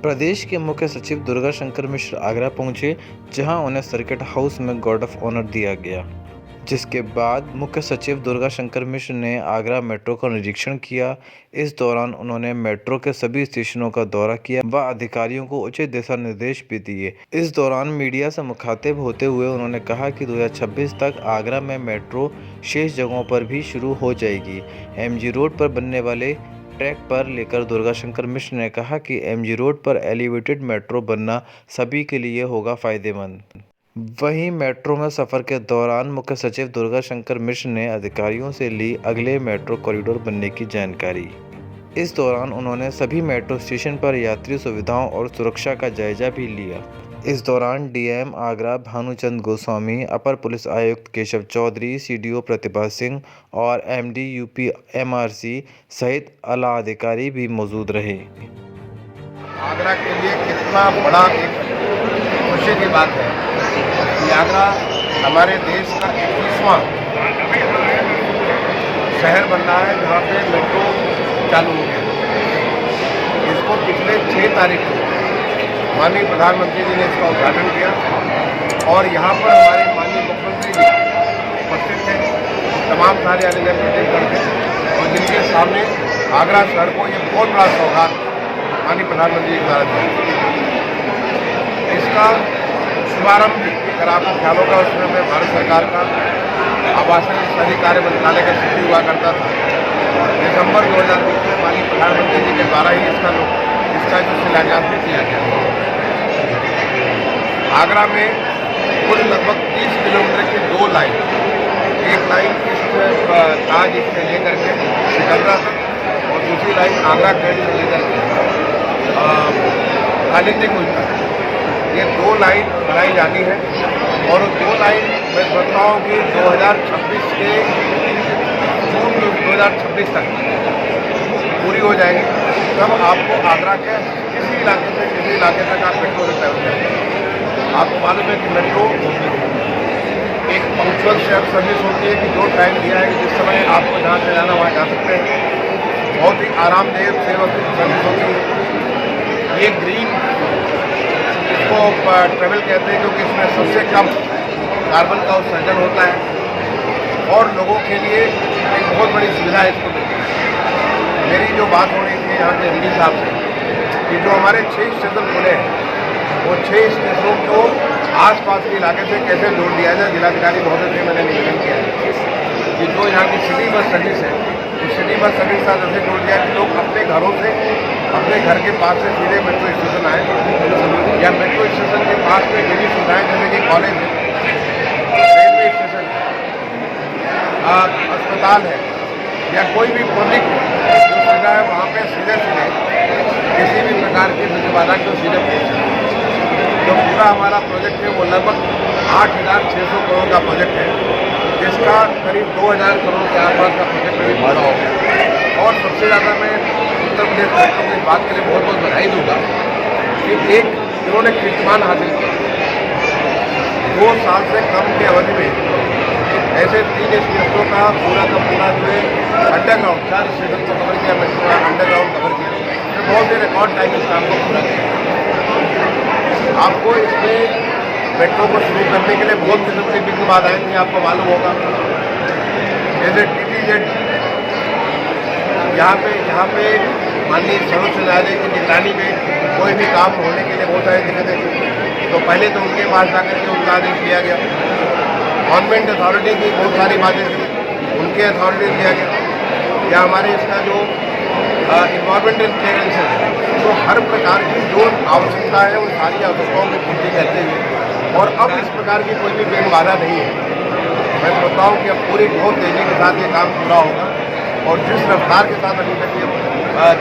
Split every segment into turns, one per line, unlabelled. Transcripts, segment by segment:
प्रदेश के मुख्य सचिव दुर्गा शंकर मिश्र आगरा पहुंचे, जहां उन्हें सर्किट हाउस में गार्ड ऑफ ऑनर दिया गया। जिसके बाद मुख्य सचिव दुर्गा शंकर मिश्र ने आगरा मेट्रो का निरीक्षण किया। इस दौरान उन्होंने मेट्रो के सभी स्टेशनों का दौरा किया व अधिकारियों को उचित दिशा निर्देश भी दिए। इस दौरान मीडिया से मुखातिब होते हुए उन्होंने कहा कि 2026 तक आगरा में मेट्रो शेष जगहों पर भी शुरू हो जाएगी। एमजी रोड पर बनने वाले ट्रैक पर लेकर दुर्गा शंकर मिश्र ने कहा कि एमजी रोड पर एलिवेटेड मेट्रो बनना सभी के लिए होगा फायदेमंद। वहीं मेट्रो में सफर के दौरान मुख्य सचिव दुर्गा शंकर मिश्र ने अधिकारियों से ली अगले मेट्रो कॉरिडोर बनने की जानकारी। इस दौरान उन्होंने सभी मेट्रो स्टेशन पर यात्री सुविधाओं और सुरक्षा का जायजा भी लिया। इस दौरान डीएम आगरा भानुचंद गोस्वामी, अपर पुलिस आयुक्त केशव चौधरी, सीडीओ प्रतिभा सिंह और एमडी यूपी एमआरसी सहित आला अधिकारी भी मौजूद रहे।
आगरा के लिए कितना बड़ा एक खुशी की बात है कि आगरा हमारे देश का 21वां शहर बन रहा है जहाँ पे मेट्रो चालू हो गया। इसको पिछले 6 तारीख को माननीय प्रधानमंत्री जी ने इसका उद्घाटन किया और यहाँ पर हमारे माननीय मुख्यमंत्री जी उपस्थित थे, तमाम सारे अलग मीटिंग करते और जिनके सामने आगरा शहर को ये बहुत बड़ा सौगात माननीय प्रधानमंत्री जी द्वारा दिया। इसका शुभारंभ भी अगर आपको ख्याल होगा उसमें मैं भारत सरकार का आवासन शहरी कार्य मंत्रालय का सचिव हुआ करता था। दिसंबर 2020 में माननीय प्रधानमंत्री जी के द्वारा ही इसका जो शिलान्यास भी किया गया। आगरा में कुल लगभग 30 किलोमीटर की 2 लाइन, एक लाइन ताज से लेकर के सिकंदरा तक और दूसरी लाइन आगरा कैंट से लेकर के कालिंदी तक, ये 2 लाइन बनाई जानी है और 2 लाइन मैं समझता हूँ कि 2026 के जून 2026 तक पूरी हो जाएगी। तब आपको आगरा के किसी इलाके से किसी इलाके तक आप मेट्रो से ट्रैवल करेंगे। आपको मालूम है कि मेट्रो एक पंक्चुअल सर्विस होती है कि जो टाइम दिया है कि जिस समय आपको जहाँ से जाना वहाँ जा सकते हैं। बहुत ही आरामदेह सर्विस होती है। ये ग्रीन इसको ट्रेवल कहते हैं क्योंकि इसमें सबसे कम कार्बन का उत्सर्जन होता है और लोगों के लिए एक बहुत बड़ी सुविधा इसको मिलती है। मेरी जो बात हो रही थी यहाँ के डी साहब से कि जो हमारे 6 स्टेशन खुले हैं वो 6 स्टेशनों को आसपास के इलाके से कैसे जोड़ दिया जाए। जिलाधिकारी महोदय से मैंने निवेदन किया है कि जो यहाँ की सिटी बस सर्विस है तो सिटी बस सर्विस साथ ऐसे जोड़ दिया कि लोग अपने घरों से अपने घर के पास से सीधे मेट्रो स्टेशन आए या मेट्रो स्टेशन के पास में यही सुविधाएँ जैसे कि कॉलेज है, रेलवे स्टेशन है, अस्पताल है या कोई भी पब्लिक सुविधा है वहाँ पे सीधे किसी भी प्रकार की प्रतिबाधा को सीधे पहुँचे। जो पूरा हमारा प्रोजेक्ट है वो लगभग 8,600 करोड़ का प्रोजेक्ट है, जिसका करीब 2,000 करोड़ के आसपास का प्रोजेक्ट अभी पूरा हो गया। और सबसे ज़्यादा मैं उत्तर प्रदेश सरकार को इस बात के लिए बहुत बहुत बधाई दूँगा कि एक इन्होंने कीर्तिमान हासिल किया। 2 साल से कम की अवधि में ऐसे 3 स्टेशनों का पूरा जो है अंडरग्राउंड 4 स्टेशन को कवर किया, मेट्रो अंडरग्राउंड कवर किया। बहुत ही रिकॉर्ड टाइम इस काम को पूरा किया। आपको इसमें मेट्रो को शुरू करने के लिए बहुत किस्म की बिग बाधाएं थी, आपको मालूम होगा। जैसे TTZ यहाँ पे माननीय सर्वोच्च न्यायालय की निगरानी में कोई भी काम होने के लिए बहुत सारी दिक्कतें थी, तो पहले तो उनके पास जाकर के उनका आदेश दिया गया। गवर्नमेंट अथॉरिटी की बहुत सारी बातें थी, उनके अथॉरिटी दिया गया। या हमारे इसका जो इन्वायरमेंटल क्लियरेंस है तो हर प्रकार की जो आवश्यकता है वो सारी आवश्यकताओं की पूर्ति करते हुए और अब इस प्रकार की कोई भी बेन बाधा नहीं है। मैं सोचता हूँ कि अब पूरी बहुत तेज़ी के साथ ये काम पूरा होगा और जिस रफ्तार के साथ अभी तक ये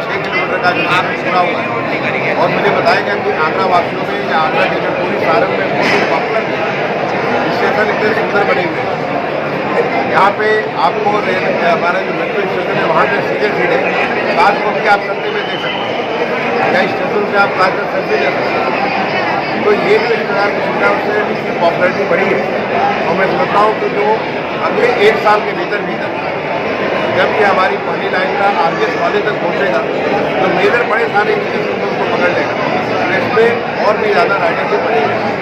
6 किलोमीटर का जो काम पूरा हुआ है और मुझे बताया गया कि आगरा वासियों में या आगरा के जो पूरी सारण में बहुत ही पॉपुलर स्टेशन इतने सुंदर बने हुए हैं। यहाँ पे आपको हमारा जो मेट्रो स्टेशन है वहाँ से सीधे ताज को भी आप सस्ते में दे सकते हैं या स्टेशन से आप ताज में सस्ते ले सकते हैं। तो ये जो इस प्रकार की सुविधा उससे इसकी पॉपुलरिटी बढ़ी है और मैं समझता हूँ कि जो अगले 1 साल के भीतर जब ये हमारी पहली लाइन का RGS कॉलेज तक पहुँचेगा तो मेजर बड़े सारे स्टेशन को उसको पकड़ लेगा। इसमें और भी ज़्यादा राइडें भी बनेंगी।